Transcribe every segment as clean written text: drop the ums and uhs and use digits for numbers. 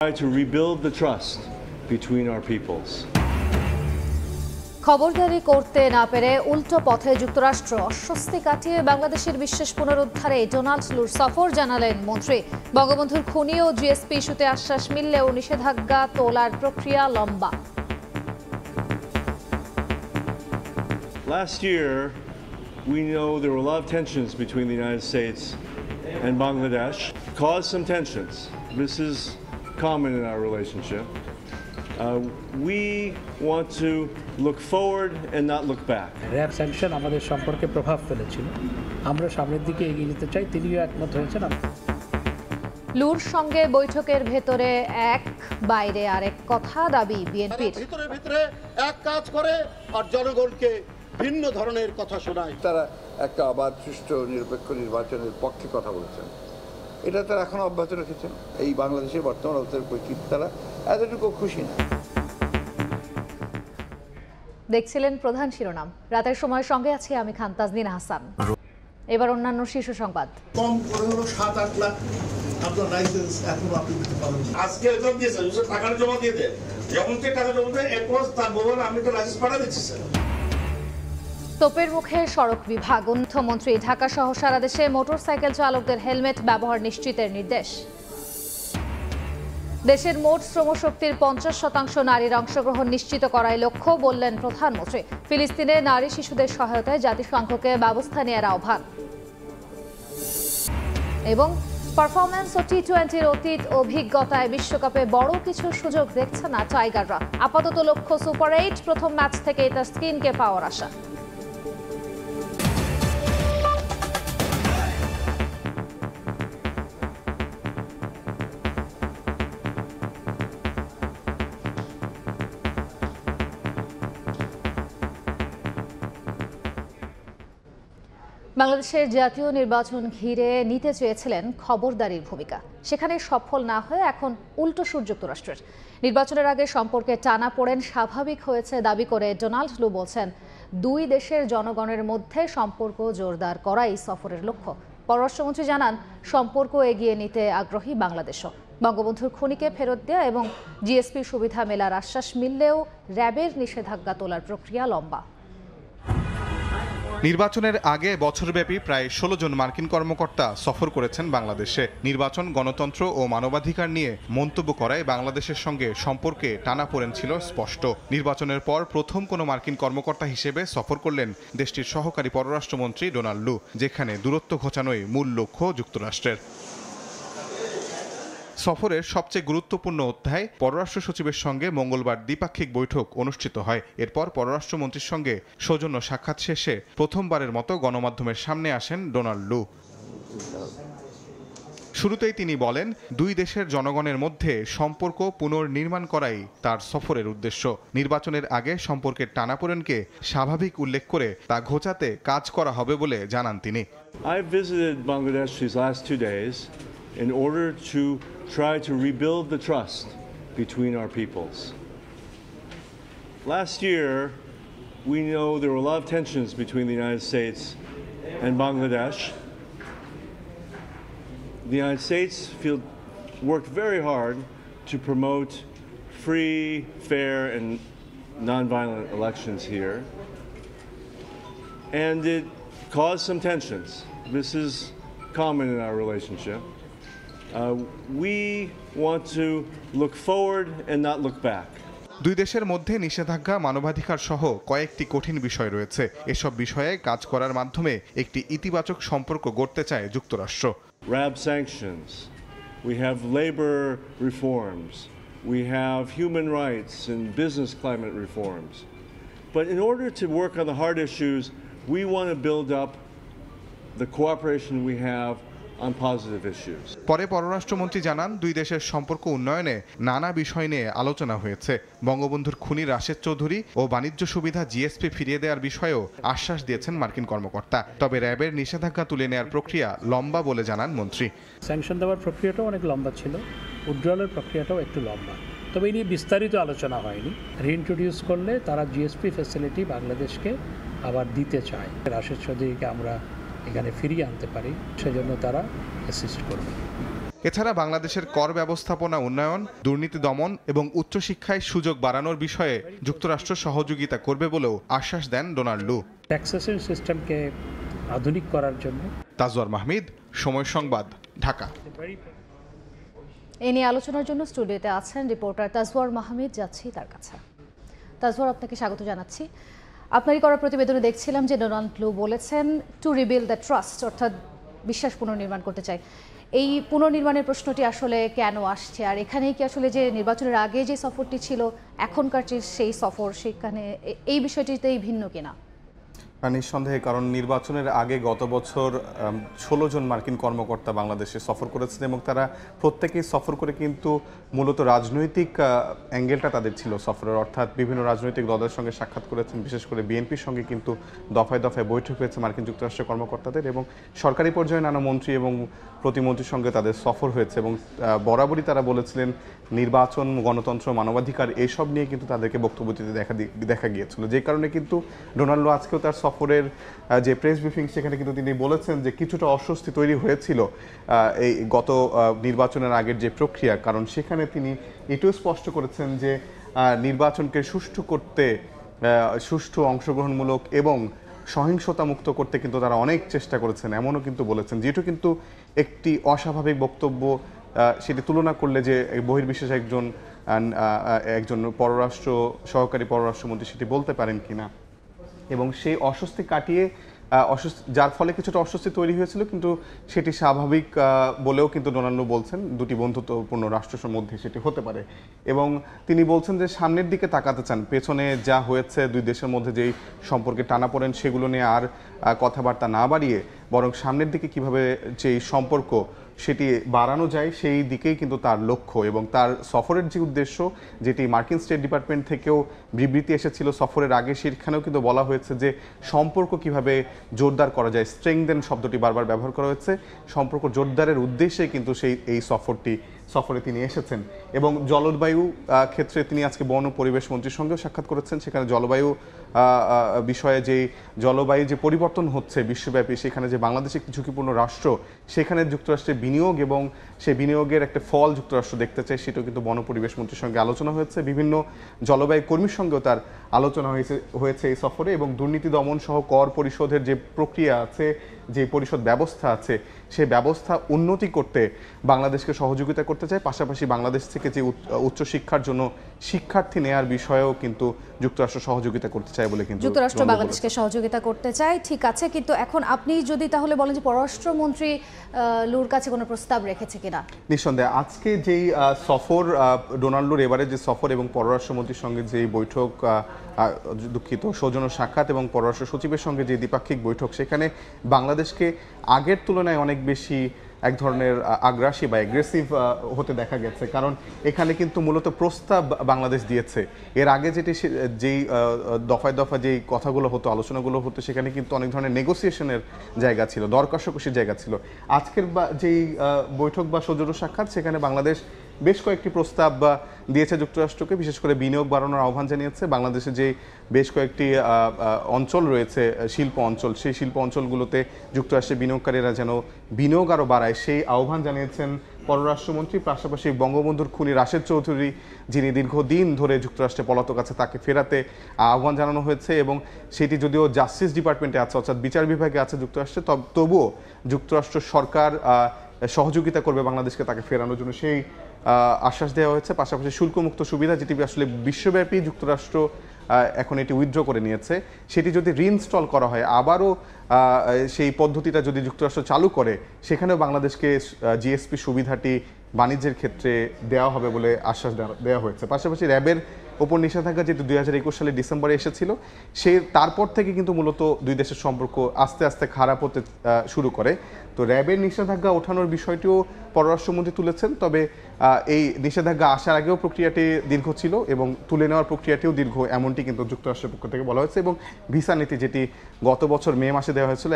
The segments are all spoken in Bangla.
Try to rebuild the trust between our peoples. খবরদারি করতে না পেরে উল্টো পথে যুক্তরাষ্ট্র অস্বস্তি কাটিয়ে বাংলাদেশের বিশ্বাস পুনরুদ্ধারে ডোনাল্ড লুর সফর জানালেন মন্ত্রী। বঙ্গবন্ধুর খুনি ও জিএসপি ইস্যুতে আশ্বাস মিললেও নিষেধাজ্ঞা তোলার প্রক্রিয়া লম্বা। Last year, we know there were a lot of tensions between the United States and Bangladesh, caused some tensions. This is common in our relationship. We want to look forward and not look back. RAB sanction আমাদের সম্পর্কে প্রভাব ফেলেছিল। আমরা সামনের দিকে এগিয়ে যেতে চাই, তিনিও একমত হয়েছেন। লুর সঙ্গে বৈঠকের ভেতরে এক, বাইরে আরেক কথা দাবি বিএনপির। ভিতরে এক কাজ করে আর জনগণকে ভিন্ন ধরনের কথা শোনায়। তারা একটা অবাধ সুষ্ঠু নিরপেক্ষ নির্বাচনের পক্ষে কথা বলেছেন, এটা তারা এখনো অব্যাহত রেখেছেন। এই বাংলাদেশের বর্তমান অবস্থার পরিস্থিতি তারা এতটুকু খুশি না। দেখছিলেন প্রধান শিরোনাম, রাতের সময়ের সঙ্গে আছি আমি খান তাজনীন হাসান। এবার অন্যান্য শীর্ষ সংবাদ। কম করে হলো 7-8 লাখ আপনার লাইসেন্স এখনো আপনি দিতে পারেন। আজকে একজন দিয়েছে, টাকাটা জমা দিয়ে দেন, যখন টাকা জমা দেয় এরপর তার বলবেন আমি তো লাইসেন্স পাঠা দিচ্ছি স্যার। তোপের মুখে সড়ক বিভাগ, অর্থমন্ত্রী ঢাকা সহ সারা দেশে মোটরসাইকেল চালকদের হেলমেট ব্যবহার নিশ্চিতের নির্দেশ। দেশের মোট শ্রমশক্তির 50% নারীর অংশগ্রহণ নিশ্চিত করাই লক্ষ্য বললেন প্রধানমন্ত্রী। ফিলিস্তিনে নারী শিশুদের সহায়তায় জাতিসংঘকে ব্যবস্থা নেওয়ার আহ্বান। এবং পারফরম্যান্স ও টি-20-র অতীত অভিজ্ঞতায় বিশ্বকাপে বড় কিছু সুযোগ দেখছে না টাইগাররা। আপাতত লক্ষ্য সুপার 8, প্রথম ম্যাচ থেকেই তাসকিনকে পাওয়ার আশা। বাংলাদেশের জাতীয় নির্বাচন ঘিরে নিতে চেয়েছিলেন খবরদারির ভূমিকা, সেখানে সফল না হয়ে এখন উল্টো সুর যুক্তরাষ্ট্রের। নির্বাচনের আগে সম্পর্কে টানাপোড়েন স্বাভাবিক হয়েছে দাবি করে ডোনাল্ড লু বলছেন, দুই দেশের জনগণের মধ্যে সম্পর্ক জোরদার করাই সফরের লক্ষ্য। পররাষ্ট্রমন্ত্রী জানান, সম্পর্ক এগিয়ে নিতে আগ্রহী বাংলাদেশও। বঙ্গবন্ধুর খুনিকে ফেরত দেয়া এবং জিএসপি সুবিধা মেলার আশ্বাস মিললেও র‍্যাবের নিষেধাজ্ঞা তোলার প্রক্রিয়া লম্বা। নির্বাচনের আগে বছরব্যাপী প্রায় 16 জন মার্কিন কর্মকর্তা সফর করেছেন বাংলাদেশে। নির্বাচন, গণতন্ত্র ও মানবাধিকার নিয়ে মন্তব্য করায় বাংলাদেশের সঙ্গে সম্পর্কে টানাপোড়েন ছিল স্পষ্ট। নির্বাচনের পর প্রথম কোনো মার্কিন কর্মকর্তা হিসেবে সফর করলেন দেশটির সহকারী পররাষ্ট্রমন্ত্রী ডোনাল্ড লু, যেখানে দূরত্ব ঘোচানোই মূল লক্ষ্য যুক্তরাষ্ট্রের। সফরের সবচেয়ে গুরুত্বপূর্ণ অধ্যায় পররাষ্ট্র সচিবের সঙ্গে মঙ্গলবার দ্বিপাক্ষিক বৈঠক অনুষ্ঠিত হয়। এরপর পররাষ্ট্রমন্ত্রীর সঙ্গে সৌজন্য সাক্ষাৎ শেষে প্রথমবারের মতো গণমাধ্যমের সামনে আসেন ডোনাল্ড লু। শুরুতেই তিনি বলেন, দুই দেশের জনগণের মধ্যে সম্পর্ক পুনর্নির্মাণ করাই তার সফরের উদ্দেশ্য। নির্বাচনের আগে সম্পর্কের টানাপোড়েনকে স্বাভাবিক উল্লেখ করে তা ঘোচাতে কাজ করা হবে বলে জানান তিনি। I visited Bangladesh these last 2 days in order to try to rebuild the trust between our peoples. Last year, we know there were a lot of tensions between the United States and Bangladesh. The United States worked very hard to promote free, fair, and nonviolent elections here, and it caused some tensions. This is common in our relationship. We want to look forward and not look back. দুই দেশের মধ্যে নিষেধাজ্ঞা, মানবাধিকার সহ কয়েকটি কঠিন বিষয় রয়েছে। এসব বিষয়ে কাজ করার মাধ্যমে একটি ইতিবাচক সম্পর্ক গড়তে চায় যুক্তরাষ্ট্র। RAB sanctions, we have labor reforms, we have human rights and business climate reforms. But in order to work on the hard issues, we want to build up the cooperation we have on positive issues. পরে পররাষ্ট্রমন্ত্রী জানান, দুই দেশের সম্পর্ক উন্নয়নে নানা বিষয় নিয়ে আলোচনা হয়েছে। বঙ্গবন্ধুর খুনি রাশেদ চৌধুরী ও বাণিজ্য সুবিধা জিএসপি ফিরিয়ে দেওয়ার বিষয়েও আশ্বাস দিয়েছেন মার্কিন কর্মকর্তা। তবে র‍্যাবের নিষেধাজ্ঞা তুলে নেওয়ার প্রক্রিয়া লম্বা বলে জানান মন্ত্রী। স্যাংশন দেওয়ার প্রক্রিয়াটাও অনেক লম্বা ছিল, উইথড্রয়ালের প্রক্রিয়াটাও একটু লম্বা। তবে এই নিয়ে বিস্তারিত আলোচনা হয়নি। রিইন্ট্রোডিউস করলে তারা জিএসপি ফ্যাসিলিটি বাংলাদেশকে আবার দিতে চায়। রাশেদ চৌধুরীকে আমরা এখানে ফিরিয়ে আনতে পারি, সেজন্য তারা অ্যাসিস্ট করবে। এছাড়া বাংলাদেশের কর ব্যবস্থাপনা উন্নয়ন, দুর্নীতি দমন এবং উচ্চশিক্ষায় সুযোগ বাড়ানোর বিষয়ে যুক্তরাষ্ট্র সহযোগিতা করবে বলেও আশ্বাস দেন ডোনাল্ড লু। ট্যাক্সেশন সিস্টেমকে আধুনিক করার জন্য। তাজওয়ার মাহমিদ, সময় সংবাদ, ঢাকা। এ নিয়ে আলোচনার জন্য স্টুডিওতে আছেন রিপোর্টার তাজওয়ার মাহমিদ, যাচ্ছি তার কাছে। তাজওয়ার, আপনাকে স্বাগত জানাচ্ছি। আপনারই করা প্রতিবেদনে দেখছিলাম যে ডোনাল্ড লু বলেছেন টু রিবিল্ড দ্য ট্রাস্ট, অর্থাৎ বিশ্বাস পুনর্নির্মাণ করতে চাই। এই পুনর্নির্মাণের প্রশ্নটি আসলে কেন আসছে, আর এখানেই কি আসলে যে নির্বাচনের আগে যে সফরটি ছিল এখনকার যে সেই সফর, সেখানে এই বিষয়টিতেই ভিন্ন কিনা? নিঃসন্দেহে, কারণ নির্বাচনের আগে গত বছর 16 জন মার্কিন কর্মকর্তা বাংলাদেশে সফর করেছেন এবং তারা প্রত্যেকেই সফর করে কিন্তু মূলত রাজনৈতিক অ্যাঙ্গেলটা তাদের ছিল সফরের, অর্থাৎ বিভিন্ন রাজনৈতিক দলের সঙ্গে সাক্ষাৎ করেছেন, বিশেষ করে বিএনপির সঙ্গে কিন্তু দফায় দফায় বৈঠক হয়েছে মার্কিন যুক্তরাষ্ট্রের কর্মকর্তাদের, এবং সরকারি পর্যায়ে নানা মন্ত্রী এবং প্রতিমন্ত্রীর সঙ্গে তাদের সফর হয়েছে এবং বরাবরই তারা বলেছিলেন নির্বাচন, গণতন্ত্র, মানবাধিকার এইসব নিয়ে কিন্তু তাদেরকে বক্তব্য দিতে দেখা গিয়েছিল। যে কারণে কিন্তু ডোনাল্ড লু আজকেও তার সফরের যে প্রেস ব্রিফিং, সেখানে কিন্তু তিনি বলেছেন যে কিছুটা অস্বস্তি তৈরি হয়েছিল এই গত নির্বাচনের আগের যে প্রক্রিয়া, কারণ সেখানে তিনি এটাও স্পষ্ট করেছেন যে নির্বাচনকে সুষ্ঠু করতে, সুষ্ঠু, অংশগ্রহণমূলক এবং সহিংসতা মুক্ত করতে কিন্তু তারা অনেক চেষ্টা করেছেন, এমনও কিন্তু বলেছেন, যেটা কিন্তু একটি অস্বাভাবিক বক্তব্য। সেটি তুলনা করলে যে বহির্বিশ্বাস একজন সহকারী পররাষ্ট্রমন্ত্রী সেটি বলতে পারেন কিনা, এবং সেই অস্বস্তি কাটিয়ে যার ফলে কিছুটা অস্বস্তি তৈরি হয়েছিল, কিন্তু সেটি স্বাভাবিক বলেও কিন্তু ডোনাল্ড লু বলছেন দুটি বন্ধুত্বপূর্ণ রাষ্ট্রের মধ্যে সেটি হতে পারে, এবং তিনি বলছেন যে সামনের দিকে তাকাতে চান, পেছনে যা হয়েছে দুই দেশের মধ্যে যেই সম্পর্কে টানাপোড়েন সেগুলো নিয়ে আর কথাবার্তা না বাড়িয়ে বরং সামনের দিকে কিভাবে যেই সম্পর্ক সেটি বাড়ানো যায় সেই দিকেই কিন্তু তার লক্ষ্য, এবং তার সফরের যে উদ্দেশ্য, যেটি মার্কিন স্টেট ডিপার্টমেন্ট থেকেও বিবৃতি এসেছিল সফরের আগে, সেখানেও কিন্তু বলা হয়েছে যে সম্পর্ক কিভাবে জোরদার করা যায়, স্ট্রেংথেন শব্দটি বারবার ব্যবহার করা হয়েছে, সম্পর্ক জোরদারের উদ্দেশ্যে কিন্তু এই সফরে তিনি এসেছেন। এবং জলবায়ু ক্ষেত্রে তিনি আজকে বন ও পরিবেশ মন্ত্রীর সঙ্গেও সাক্ষাৎ করেছেন, সেখানে জলবায়ু বিষয়ে যে জলবায়ু যে পরিবর্তন হচ্ছে বিশ্বব্যাপী, সেখানে যে বাংলাদেশ একটি ঝুঁকিপূর্ণ রাষ্ট্র, সেখানে যুক্তরাষ্ট্রের বিনিয়োগ এবং সেই বিনিয়োগের একটা ফল যুক্তরাষ্ট্র দেখতে চায়, সেটাও কিন্তু বন পরিবেশ মন্ত্রীর সঙ্গে আলোচনা হয়েছে। বিভিন্ন জলবায়ু কর্মীর সঙ্গেও তার আলোচনা হয়েছে এই সফরে, এবং দুর্নীতি দমন সহ কর পরিশোধের যে প্রক্রিয়া আছে, যে পরিশোধ ব্যবস্থা আছে, সেই ব্যবস্থা উন্নতি করতে বাংলাদেশকে সহযোগিতা করতে চায়। পাশাপাশি বাংলাদেশ থেকে যে উচ্চশিক্ষার জন্য শিক্ষার্থী নেয়ার বিষয়েও কিন্তু যুক্তরাষ্ট্র সহযোগিতা করতে চায় বলে কিন্তু যুক্তরাষ্ট্র বাংলাদেশকে সহযোগিতা করতে চায়, ঠিক আছে। কিন্তু এখন আপনি যদি তাহলে বলেন যে পররাষ্ট্রমন্ত্রী লুর কাছে কোনো প্রস্তাব রেখেছে কিনা? নিঃসন্দেহে আজকে যেই সফর, ডোনাল্ড লুর এবারে যে সফর এবং পররাষ্ট্রমন্ত্রীর সঙ্গে যেই বৈঠক, সৌজন্য সাক্ষাৎ এবং পররাষ্ট্র সচিবের সঙ্গে যে দ্বিপাক্ষিক বৈঠক, সেখানে বাংলাদেশকে আগের তুলনায় অনেক বেশি এক ধরনের আগ্রাসী বা অ্যাগ্রেসিভ হতে দেখা গেছে, কারণ এখানে কিন্তু মূলত প্রস্তাব বাংলাদেশ দিয়েছে। এর আগে যেই দফায় দফা যেই কথাগুলো হতো, আলোচনাগুলো হতো, সেখানে কিন্তু অনেক ধরনের নেগোসিয়েশনের জায়গা ছিল, দর কষাকষির জায়গা ছিল। আজকের যেই বৈঠক বা সৌজন্য সাক্ষাৎ, সেখানে বাংলাদেশ বেশ কয়েকটি প্রস্তাব দিয়েছে যুক্তরাষ্ট্রকে, বিশেষ করে বিনিয়োগ বাড়ানোর আহ্বান জানিয়েছে। বাংলাদেশে যে বেশ কয়েকটি অঞ্চল রয়েছে, শিল্প অঞ্চল, সেই শিল্প অঞ্চলগুলোতে যুক্তরাষ্ট্রের বিনিয়োগকারীরা যেন বিনিয়োগ আরও বাড়ায় সেই আহ্বান জানিয়েছেন পররাষ্ট্রমন্ত্রী। পাশাপাশি বঙ্গবন্ধুর খুনি রাশেদ চৌধুরী, যিনি দীর্ঘদিন ধরে যুক্তরাষ্ট্রে পলাতক আছে, তাকে ফেরাতে আহ্বান জানানো হয়েছে, এবং সেটি যদিও জাস্টিস ডিপার্টমেন্টে আছে, অর্থাৎ বিচার বিভাগে আছে যুক্তরাষ্ট্রে, তবুও যুক্তরাষ্ট্র সরকার সহযোগিতা করবে বাংলাদেশকে তাকে ফেরানোর জন্য, সেই আশ্বাস দেওয়া হয়েছে। পাশাপাশি শুল্কমুক্ত সুবিধা, যেটি আসলে বিশ্বব্যাপী যুক্তরাষ্ট্র এখন এটি উইথড্র করে নিয়েছে, সেটি যদি রিইনস্টল করা হয়, আবারও সেই পদ্ধতিটা যদি যুক্তরাষ্ট্র চালু করে, সেখানেও বাংলাদেশকে জিএসপি সুবিধাটি বাণিজ্যের ক্ষেত্রে দেওয়া হবে বলে আশ্বাস দেওয়া হয়েছে। পাশাপাশি র্যাবের ওপর নিষেধাজ্ঞা যেহেতু 2021 সালের ডিসেম্বরে এসেছিল, তারপর থেকে কিন্তু মূলত দুই দেশের সম্পর্ক আস্তে আস্তে খারাপ হতে শুরু করে। তো র্যাবের নিষেধাজ্ঞা ওঠানোর বিষয়টিও পররাষ্ট্রমন্ত্রী তুলেছেন, তবে এই নিষেধাজ্ঞা আসার আগেও প্রক্রিয়াটি দীর্ঘ ছিল এবং তুলে নেওয়ার প্রক্রিয়াটিও দীর্ঘ, এমনটি কিন্তু যুক্তরাষ্ট্রের পক্ষ থেকে বলা হয়েছে। এবং ভিসা নীতি, যেটি গত বছর মে মাসে দেওয়া হয়েছিল,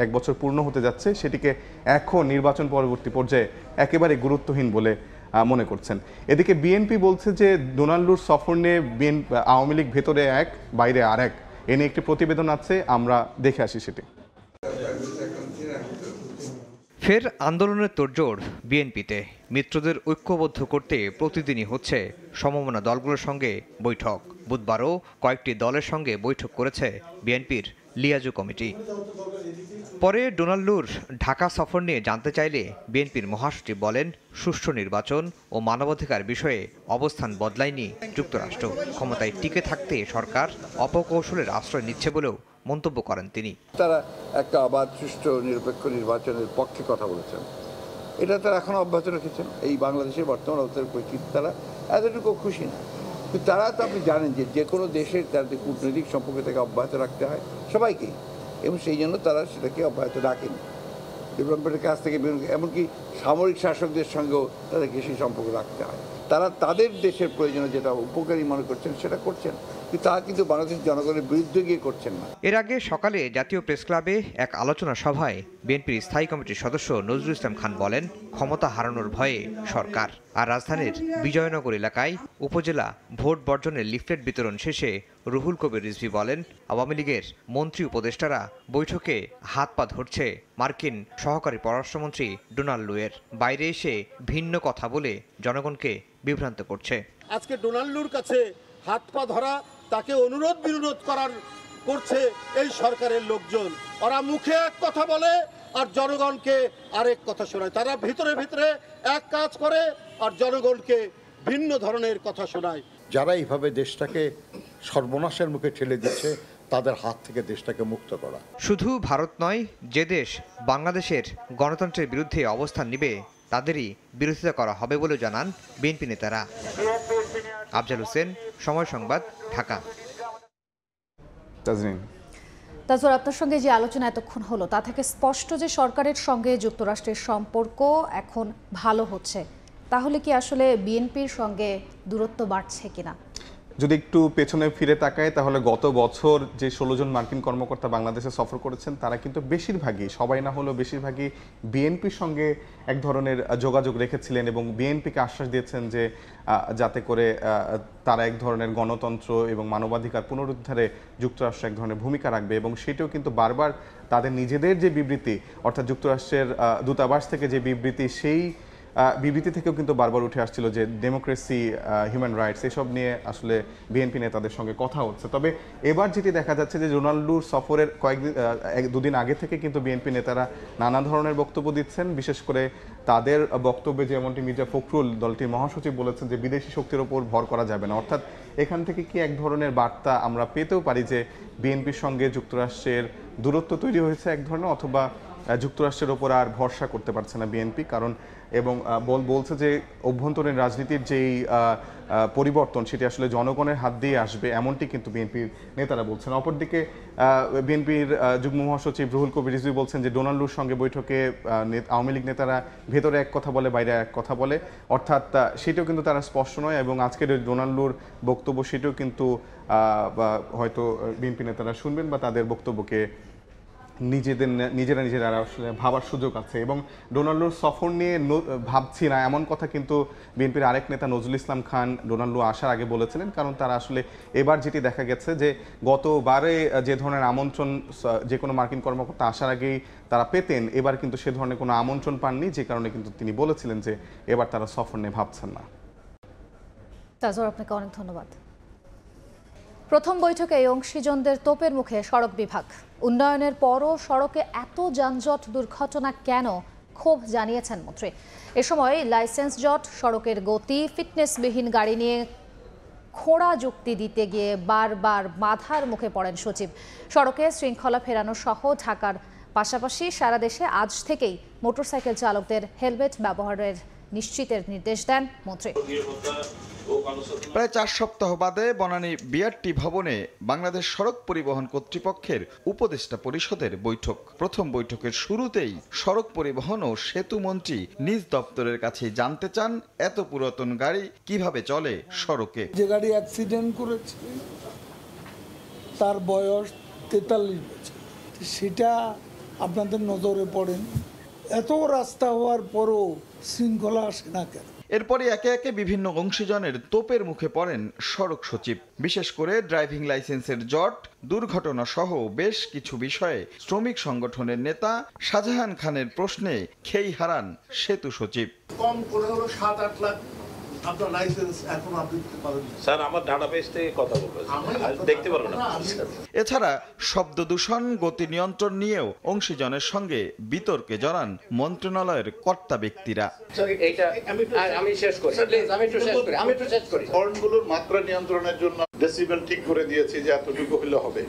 এক বছর পূর্ণ হতে যাচ্ছে, সেটিকে এখন নির্বাচন পরবর্তী পর্যায়ে একেবারে গুরুত্বহীন বলে মনে করছেন। এদিকে বিএনপি বলছে যে ডোনাল্ড লুর সফর নিয়ে আওয়ামী লীগ ভেতরে এক বাইরে আর এক, এ নিয়ে একটি প্রতিবেদন আছে, আমরা দেখে আসি সেটি। ফের আন্দোলনের তোড়জোড় বিএনপিতে। মিত্রদের ঐক্যবদ্ধ করতে প্রতিদিনই হচ্ছে সমমনা দলগুলোর সঙ্গে বৈঠক। বুধবারও কয়েকটি দলের সঙ্গে বৈঠক করেছে বিএনপির লিয়াজু কমিটি। পরে ডোনাল্ড লুর ঢাকা সফর নিয়ে জানতে চাইলে বিএনপির মহাসচিব বলেন, সুষ্ঠু নির্বাচন ও মানবাধিকার বিষয়ে অবস্থান বদলায়নি যুক্তরাষ্ট্র। ক্ষমতায় টিকে থাকতে সরকার অপকৌশলের আশ্রয় নিচ্ছে বলেও মন্তব্য করেন তিনি। তারা একটা অবাধ, সুষ্ঠু, নিরপেক্ষ নির্বাচনের পক্ষে কথা বলেছেন। এটা তারা এখনো অব্যাহত রেখেছেন। এই বাংলাদেশের বর্তমান অবস্থার পরিস্থিতি তারা এতটুকু খুশি না। কিন্তু তারা তো আপনি জানেন যে কোনো দেশের তাদের কূটনৈতিক সম্পর্ক থেকে অব্যাহত রাখতে হয় সবাইকেই, এবং সেই জন্য তারা সেটাকে অব্যাহত রাখেন। ডেভেলপমেন্টের কাছ থেকে এমনকি সামরিক শাসকদের সঙ্গেও তাদেরকে সেই সম্পর্ক রাখতে হয়। তারা তাদের দেশের প্রয়োজনে যেটা উপকারী মনে করছেন সেটা করছেন, কিন্তু তা কিন্তু বাংলাদেশের জনগণের বিরুদ্ধে গিয়ে করছেন না। এর আগে সকালে জাতীয় প্রেস ক্লাবে এক আলোচনা সভায় বিএনপির স্থায়ী কমিটির সদস্য নজরুল ইসলাম খান বলেন, ক্ষমতা হারানোর ভয়ে সরকার। আর রাজধানীর বিজয়নগর এলাকায় উপজেলা ভোট বর্জনের লিফলেট বিতরণ শেষে রুহুল কবির রিজভী বলেন, আওয়ামী লীগের মন্ত্রী উপদেষ্টারা বৈঠকে হাত পা ধরছে মার্কিন সহকারী পররাষ্ট্রমন্ত্রী ডোনাল্ড লুয়ের। বাইরে এসে ভিন্ন কথা বলে জনগণকে বিভ্রান্ত করছে। আজকে ডোনাল্ড লুর কাছে হাত পা ধরা, তাকে অনুরোধ বিরোধ করছে এই সরকারের লোকজন। ওরা মুখে এক কথা বলে আর জনগণকে আরেক কথা শোনায়। তারা ভিতরে ভিতরে এক কাজ করে আর জনগণকে ভিন্ন ধরনের কথা শোনায়। যারা এইভাবে দেশটাকে সর্বনাশের মুখে ঠেলে দিচ্ছে, তাদের হাত থেকে দেশটাকে মুক্ত করা। শুধু ভারত নয়, যে দেশ বাংলাদেশের গণতন্ত্রের বিরুদ্ধে অবস্থান নেবে তাদেরই বিরোধিতা করা হবে বলে জানান বিএনপি নেতারা। আফজাল হোসেন, সময় সংবাদ, ঢাকা। তাজওয়ার, আপনার সঙ্গে যে আলোচনা এতক্ষণ হলো তা থেকে স্পষ্ট যে সরকারের সঙ্গে যুক্তরাষ্ট্রের সম্পর্ক এখন ভালো হচ্ছে, তাহলে কি আসলে বিএনপির সঙ্গে দূরত্ব বাড়ছে কিনা? যদি একটু পেছনে ফিরে তাকায় তাহলে গত বছর যে 16 জন মার্কিন কর্মকর্তা বাংলাদেশে সফর করেছেন তারা কিন্তু বেশিরভাগই, সবাই না হলেও বেশিরভাগই বিএনপির সঙ্গে এক ধরনের যোগাযোগ রেখেছিলেন এবং বিএনপিকে আশ্বাস দিয়েছেন যে যাতে করে তারা এক ধরনের গণতন্ত্র এবং মানবাধিকার পুনরুদ্ধারে যুক্তরাষ্ট্র এক ধরনের ভূমিকা রাখবে। এবং সেটাও কিন্তু বারবার তাদের নিজেদের যে বিবৃতি, অর্থাৎ যুক্তরাষ্ট্রের দূতাবাস থেকে যে বিবৃতি, সেই বিবৃতি থেকেও কিন্তু বারবার উঠে আসছিল যে ডেমোক্রেসি, হিউম্যান রাইটস এসব নিয়ে আসলে বিএনপি নেতাদের সঙ্গে কথা হচ্ছে। তবে এবার যেটি দেখা যাচ্ছে যে ডোনাল্ডুর সফরের দুদিন আগে থেকে কিন্তু বিএনপি নেতারা নানা ধরনের বক্তব্য দিচ্ছেন। বিশেষ করে তাদের বক্তব্যে যেমনটি মির্জা ফখরুল, দলটির মহাসচিব, বলেছেন যে বিদেশি শক্তির ওপর ভর করা যাবে না। অর্থাৎ এখান থেকে কি এক ধরনের বার্তা আমরা পেতেও পারি যে বিএনপির সঙ্গে যুক্তরাষ্ট্রের দূরত্ব তৈরি হয়েছে এক ধরনের, অথবা যুক্তরাষ্ট্রের ওপর আর ভরসা করতে পারছে না বিএনপি। কারণ এবং বলছে যে অভ্যন্তরীণ রাজনীতির যেই পরিবর্তন সেটি আসলে জনগণের হাত দিয়ে আসবে, এমনটি কিন্তু বিএনপির নেতারা বলছেন। অপরদিকে বিএনপির যুগ্ম মহাসচিব রুহুল কবির রিজভী বলছেন যে ডোনাল্ডুর সঙ্গে বৈঠকে আওয়ামী লীগ নেতারা ভেতরে এক কথা বলে, বাইরে এক কথা বলে, অর্থাৎ সেটাও কিন্তু তারা স্পষ্ট নয়। এবং আজকের ডোনাল্ডুর বক্তব্য সেটাও কিন্তু হয়তো বিএনপি নেতারা শুনবেন বা তাদের বক্তব্যকে নিজেরা আসলে ভাবার সুযোগ আছে। এবং ডোনাল্ডোর সফর নিয়ে ভাবছি না, এমন কথা কিন্তু বিএনপির আরেক নেতা নজরুল ইসলাম খান ডোনাল্ডো আসার আগে বলেছিলেন। কারণ তারা আসলে এবার যেটি দেখা গেছে যে গতবারে যে ধরনের আমন্ত্রণ যে কোনো মার্কিন কর্মকর্তা আসার আগেই তারা পেতেন, এবার কিন্তু সে ধরনের কোনো আমন্ত্রণ পাননি, যে কারণে কিন্তু তিনি বলেছিলেন যে এবার তারা সফর নিয়ে ভাবছেন না। তাজওয়ার, আপনাকে অনেক ধন্যবাদ। প্রথম বৈঠকে অংশীজনদের তোপের মুখে সড়ক বিভাগ। উন্নয়নের পরও সড়কে এত যানজট, দুর্ঘটনা কেন, ক্ষোভ জানিয়েছেন মন্ত্রী। এ সময় লাইসেন্স জট, সড়কের গতি, ফিটনেসবিহীন গাড়ি নিয়ে খোঁড়া যুক্তি দিতে গিয়ে বারবার বাধার মুখে পড়েন সচিব। সড়কে শৃঙ্খলা ফেরানো সহ ঢাকার পাশাপাশি সারা দেশে আজ থেকেই মোটরসাইকেল চালকদের হেলমেট ব্যবহারের নিশ্চিতের নির্দেশ দেন মন্ত্রী। প্রায় 4 সপ্তাহ বাদে বনানী বিআরটি ভবনে বাংলাদেশ সড়ক পরিবহন কর্তৃপক্ষের উপদেষ্টা পরিষদের বৈঠক। প্রথম বৈঠকের শুরুতেই সড়ক পরিবহন ও সেতু মন্ত্রী নিজ দপ্তরের কাছে জানতে চান এত পুরাতন গাড়ি কিভাবে চলে সড়কে। যে গাড়ি অ্যাক্সিডেন্ট করেছে তার বয়স 43 বছর, সেটা আপনাদের নজরে পড়েন। এত রাস্তা হওয়ার পরও শৃঙ্খলা আসে না কেন? এরপরে একে একে বিভিন্ন অংশীজনের তোপের মুখে পড়েন সড়ক সচিব। বিশেষ করে ড্রাইভিং লাইসেন্সের জট, দুর্ঘটনা সহ বেশ কিছু বিষয়ে শ্রমিক সংগঠনের নেতা শাহজাহান খানের প্রশ্নে খেই হারান সেতু সচিব। কম করে হলো 7-8 লাখ আপনার লাইসেন্স এখনো আপনি দিতে পারেন স্যার, আমার ডাটাবেস থেকে কথা বলবেন, দেখতে পারবেন না। এছাড়া শব্দ দূষণ, গতি নিয়ন্ত্রণ নিয়েও অংশীজনের সঙ্গে বিতর্কে জড়ান মন্ত্রণালয়ের কর্তা ব্যক্তিরা। হর্নগুলোর মাত্রা নিয়ন্ত্রণের জন্য ডেসিবেল ঠিক করে দিয়েছি যে এতটুকু হলে হবে,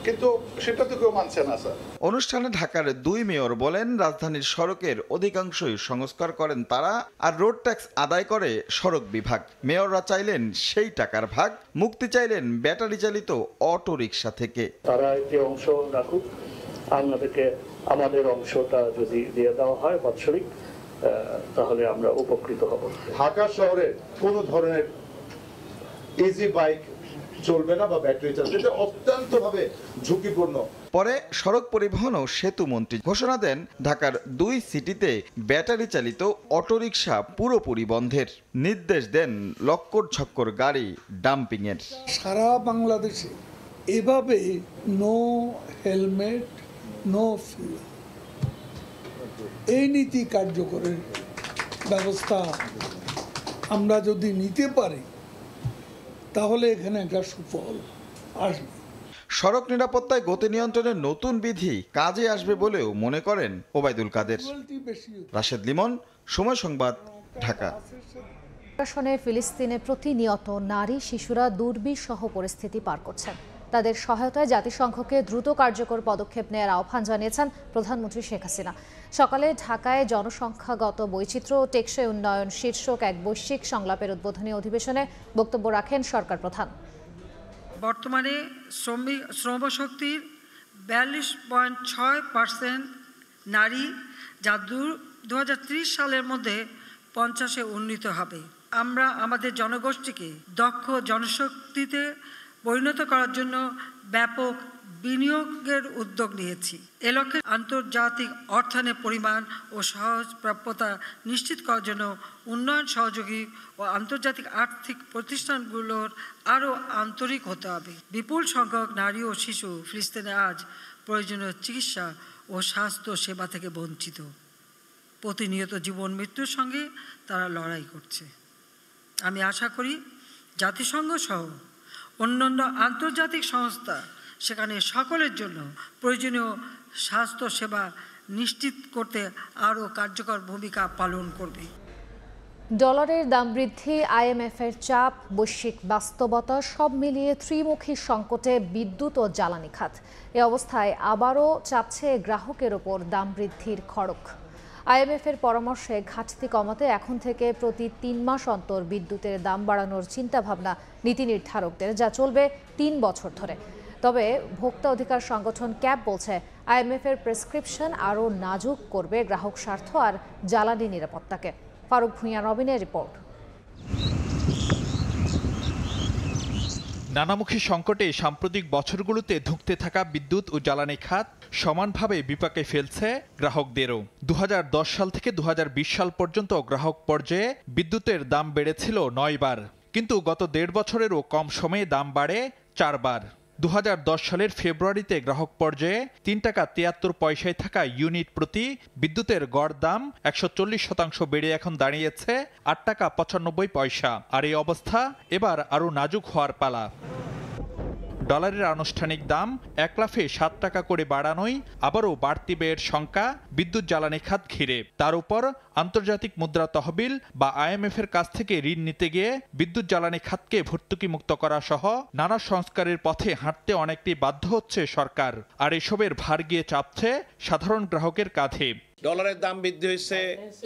কিন্তু সেটা তো কেউ মানছে না স্যার। অনুষ্ঠানে ঢাকার 2 মেয়র বলেন, রাজধানীর সড়কের অধিকাংশই সংস্কার করেন তারা, আর রোড ট্যাক্স আদায় করে সড়ক বিভাগ। মেয়ররা চাইলেন সেই টাকার ভাগ, মুক্তি চাইলেন ব্যাটারি চালিত অটো রিকশা থেকে। তারা যে অংশ রাখুক, আমাদের অংশটা যদি দিয়ে দেওয়া হয় বাৎসরিক, তাহলে আমরা উপকৃত হব। ঢাকা শহরে কোনো ধরনের ইজি বাইক চলবে না বা ব্যাটারি চালাবে, এটা অত্যন্তভাবে ঝুঁকিপূর্ণ। পরে সড়ক পরিবহন ও সেতু মন্ত্রী ঘোষণা দেন, ঢাকার 2 সিটিতে ব্যাটারি চালিত অটোরিকশা পুরোপুরি বন্ধের নির্দেশ দেন লক্কর ছক্কর গাড়ি ডাম্পিং এর। সারা বাংলাদেশে এভাবে নো হেলমেট নো ফিউল এই নীতি কার্যকরের ব্যবস্থা আমরা যদি নিতে পারি তাহলে এখানে একটা সুফল আসবে। সড়ক নিরাপত্তায় গতি নিয়ন্ত্রণের নতুন বিধি কাজে আসবে বলেও মনে করেন ওবায়দুল কাদের। রাশেদ লিমন, সময় সংবাদ, ঢাকা। ফিলিস্তিনে প্রতিনিয়ত নারী শিশুরা দুর্বিষহ পরিস্থিতি পার করছেন। তাদের সহায়তায় জাতিসংঘকে দ্রুত কার্যকর পদক্ষেপ নেওয়ার আহ্বান জানিয়েছেন প্রধানমন্ত্রী শেখ হাসিনা। সকালে ঢাকায় জনসংখ্যাগত বৈচিত্র্য ও টেকসই উন্নয়ন শীর্ষক এক বৈশ্বিক সংলাপের উদ্বোধনী অধিবেশনে বক্তব্য রাখেন সরকার প্রধান। বর্তমানে শ্রমশক্তির 42.6% নারী, যা 2030 সালের মধ্যে 50-এ উন্নীত হবে। আমরা আমাদের জনগোষ্ঠীকে দক্ষ জনশক্তিতে পরিণত করার জন্য ব্যাপক বিনিয়োগের উদ্যোগ নিয়েছি। এ লক্ষ্যে আন্তর্জাতিক অর্থায়নের পরিমাণ ও সহজ প্রাপ্যতা নিশ্চিত করার জন্য উন্নয়ন সহযোগী ও আন্তর্জাতিক আর্থিক প্রতিষ্ঠানগুলোর আরও আন্তরিক হতে হবে। বিপুল সংখ্যক নারী ও শিশু ফিলিস্তিনে আজ প্রয়োজনীয় চিকিৎসা ও স্বাস্থ্য সেবা থেকে বঞ্চিত। প্রতিনিয়ত জীবন মৃত্যুর সঙ্গে তারা লড়াই করছে। আমি আশা করি জাতিসংঘ সহ অন্যান্য আন্তর্জাতিক সংস্থা সেখানে সকলের জন্য প্রয়োজনীয় স্বাস্থ্য সেবা নিশ্চিত করতে আরও কার্যকর ভূমিকা পালন করবে। ডলারের দাম বৃদ্ধি, আইএমএফের চাপ, বৈশ্বিক বাস্তবতা সব মিলিয়ে ত্রিমুখী সংকটে বিদ্যুৎ ও জ্বালানি খাত। এ অবস্থায় আবারও চাপছে গ্রাহকের ওপর দাম বৃদ্ধির খড়গ। আইএমএফের পরামর্শে ঘাটতি কমাতে এখন থেকে প্রতি 3 মাস অন্তর বিদ্যুতের দাম বাড়ানোর চিন্তাভাবনা নীতি নির্ধারকদের, যা চলবে 3 বছর ধরে। তবে ভোক্তা অধিকার সংগঠন ক্যাব বলছে, আইএমএফের প্রেসক্রিপশন আরও নাজুক করবে গ্রাহক স্বার্থ আর জ্বালানি নিরাপত্তাকে। ফারুক ভূঁইয়া রবিনের রিপোর্ট। নানামুখী সংকটে সাম্প্রতিক বছরগুলোতে ধুঁকতে থাকা বিদ্যুৎ ও জ্বালানি খাত সমানভাবে বিপাকে ফেলছে গ্রাহকদেরও। 2010 সাল থেকে 2020 সাল পর্যন্ত গ্রাহক পর্যায়ে বিদ্যুতের দাম বেড়েছিল 9 বার, কিন্তু গত 1.5 বছরেরও কম সময়ে দাম বাড়ে 4 বার। 2010 সালের ফেব্রুয়ারিতে গ্রাহক পর্যায়ে 3 টাকা 73 পয়সায় থাকা ইউনিট প্রতি বিদ্যুতের গড় দাম 140% বেড়ে এখন দাঁড়িয়েছে 8 টাকা 95 পয়সা। আর এই অবস্থা এবার আরও নাজুক হওয়ার পালা। ডলারের আনুষ্ঠানিক দাম 1 লাফে 7 টাকা করে বাড়ানোই আবারও বাড়তি ব্যয়ের শঙ্কা বিদ্যুৎ জ্বালানি খাত ঘিরে। তার উপর আন্তর্জাতিক মুদ্রা তহবিল বা আইএমএফের কাছ থেকে ঋণ নিতে গিয়ে বিদ্যুৎ জ্বালানি খাতকে ভর্তুকি মুক্ত করা সহ নানা সংস্কারের পথে হাঁটতে অনেকটি বাধ্য হচ্ছে সরকার। আর এসবের ভার গিয়ে চাপছে সাধারণ গ্রাহকের কাঁধে। ডলারের দাম বৃদ্ধি হয়েছে,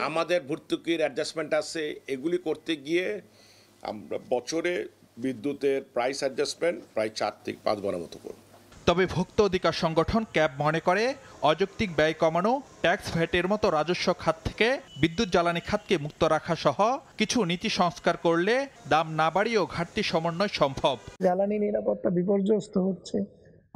আমাদের ভর্তুকির অ্যাডজাস্টমেন্ট আছে, এগুলি করতে গিয়ে আমরা বছরে বিদ্যুতের প্রাইস অ্যাডজাস্টমেন্ট প্রায় 4 থেকে 5 বারের মতো করব। তবে ভোক্তা অধিকার সংগঠন ক্যাব মনে করে, অযৌক্তিক ব্যয় কমানো, ট্যাক্স ভ্যাটের মতো রাজস্ব খাত থেকে বিদ্যুৎ জ্বালানি খাতকে মুক্ত রাখা সহ কিছু নীতি সংস্কার করলে দাম না বাড়িয়েও ঘাটতি সমন্বয় সম্ভব। জ্বালানি নিরাপত্তা বিপর্যস্ত হচ্ছে,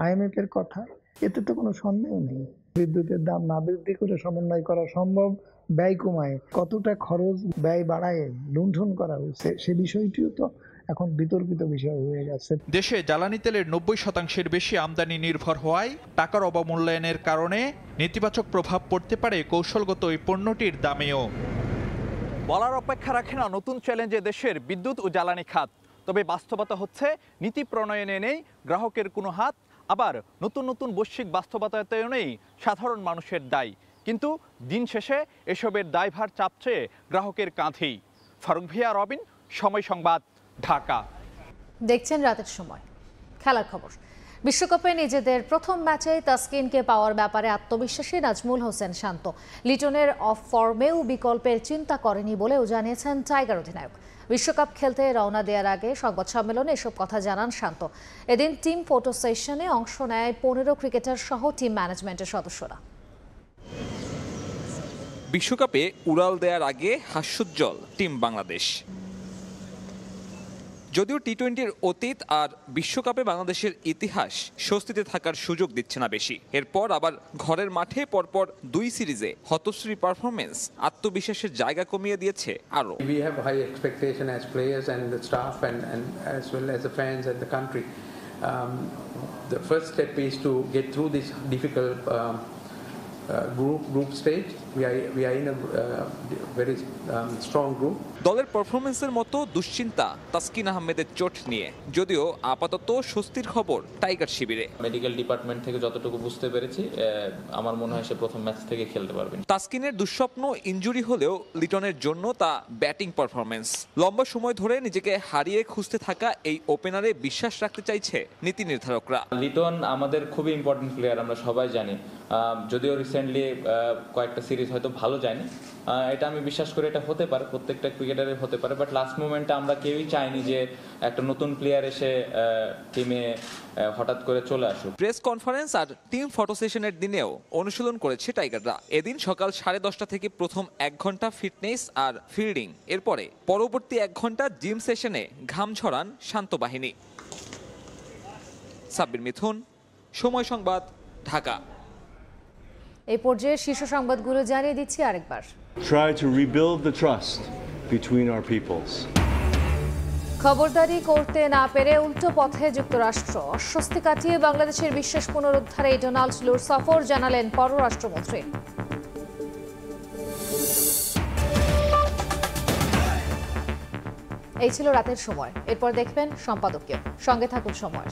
আইএমএফ এর কথা, এতে তো কোনো সন্দেহ নেই। বিদ্যুতের দাম না বৃদ্ধি করে সমন্বয় করা সম্ভব, ব্যয় কমায়, কতটা খরচ ব্যয় বাড়ায় লুণ্ঠন করা হয়েছে, সে বিষয়টিও তো এখন বিতর্কিত বিষয় হয়ে গেছে। দেশে জ্বালানি তেলের 90% বেশি আমদানি নির্ভর হওয়ায় টাকার অবমূল্যায়নের কারণে নেতিবাচক প্রভাব পড়তে পারে কৌশলগত এই পণ্যটির দামেও। বলার অপেক্ষা রাখে না নতুন চ্যালেঞ্জে দেশের বিদ্যুৎ ও জ্বালানি খাত। তবে বাস্তবতা হচ্ছে নীতি প্রণয়নে নেই গ্রাহকের কোনো হাত, আবার নতুন নতুন বৈশ্বিক বাস্তবতায়নেই সাধারণ মানুষের দায়। কিন্তু দিন শেষে এসবের দায়ভার চাপছে গ্রাহকের কাঁধেই। ফারুক ভিয়া, রবিন, সময় সংবাদ, ঢাকা। দেখছেন রাতের সময়। খেলার খবর। বিশ্বকাপে নিজেদের প্রথম ম্যাচে তাসকিনকে পাওয়ার ব্যাপারে আত্মবিশ্বাসী নাজমুল হোসেন শান্ত। লিটনের অফ ফর্মেও বিকল্পের চিন্তা করেনি বলেও জানিয়েছেন টাইগার অধিনায়ক। বিশ্বকাপ খেলতে রওনা দেওয়ার আগে সংবাদ সম্মেলনে এসব কথা জানান শান্ত। এদিন টিম ফটো সেশনে অংশ নেয় 15 ক্রিকেটার সহ টিম ম্যানেজমেন্টের সদস্যরা। বিশ্বকাপে উড়াল দেওয়ার আগে হাস্যোজ্জ্বল টিম বাংলাদেশ। যদিও টি-20-র অতীত আর বিশ্বকাপে বাংলাদেশের ইতিহাস স্বস্তিতে থাকার সুযোগ দিচ্ছে না বেশি। এরপর আবার ঘরের মাঠে পরপর 2 সিরিজে হতশ্রী পারফরমেন্স আত্মবিশ্বাসের জায়গা কমিয়ে দিয়েছে আরো। We have high expectation as players and the staff and as well as the fans and the country. The first step is to get through this difficult group stage. We are in a very strong group. দলের পারফরমেন্সের মতো দুশ্চিন্তা তাসকিন আহমেদের চোট নিয়ে, যদিও আপাতত স্বস্তির খবর টাইগার শিবিরে। মেডিকেল ডিপার্টমেন্ট থেকে যতটুকু বুঝতে পেরেছি আমার মনে হয় সে প্রথম ম্যাচ থেকে খেলতে পারবেন। তাসকিনের দুঃস্বপ্ন ইনজুরি হলেও লিটনের জন্য তা ব্যাটিং পারফরমেন্স। লম্বা সময় ধরে নিজেকে হারিয়ে খুঁজতে থাকা এই ওপেনারে বিশ্বাস রাখতে চাইছে নীতি নির্ধারকরা। লিটন আমাদের খুবই ইম্পর্টেন্ট প্লেয়ার, আমরা সবাই জানি। যদিও রিসেন্টলি কয়েকটা সিরিজ হয়তো ভালো যায়নি, এটা আমি বিশ্বাস করি এটা হতে পারে, প্রত্যেকটা ক্রিকেটারের হতে পারে। বাট লাস্ট মোমেন্টে আমরা কেউই চাইনি যে একটা নতুন প্লেয়ার এসে টিমে হঠাৎ করে চলে আসুক। প্রেস কনফারেন্স আর টিম ফটো সেশনের দিনেও অনুশীলন করেছে টাইগাররা। এদিন সকাল 10:30 থেকে প্রথম 1 ঘন্টা ফিটনেস আর ফিল্ডিং, এরপরে পরবর্তী 1 ঘন্টা জিম সেশনে ঘাম ঝরান শান্ত বাহিনী। সাব্বির মিথুন, সময় সংবাদ, ঢাকা। এই পর্যায়ে শীর্ষ সংবাদগুলো জানিয়ে দিচ্ছি আরেকবার। Try to rebuild the trust between our peoples. খবরদারি করতে না পেরে উল্টো পথে যুক্তরাষ্ট্র। অস্বস্তি কাটিয়ে বাংলাদেশের বিশ্বাস পুনরুদ্ধারে ডোনাল্ড লুর সফর, জানালেন পররাষ্ট্রমন্ত্রী। এই ছিল রাতের সময়। এরপর দেখবেন সম্পাদকীয়। সঙ্গে থাকুন সময়।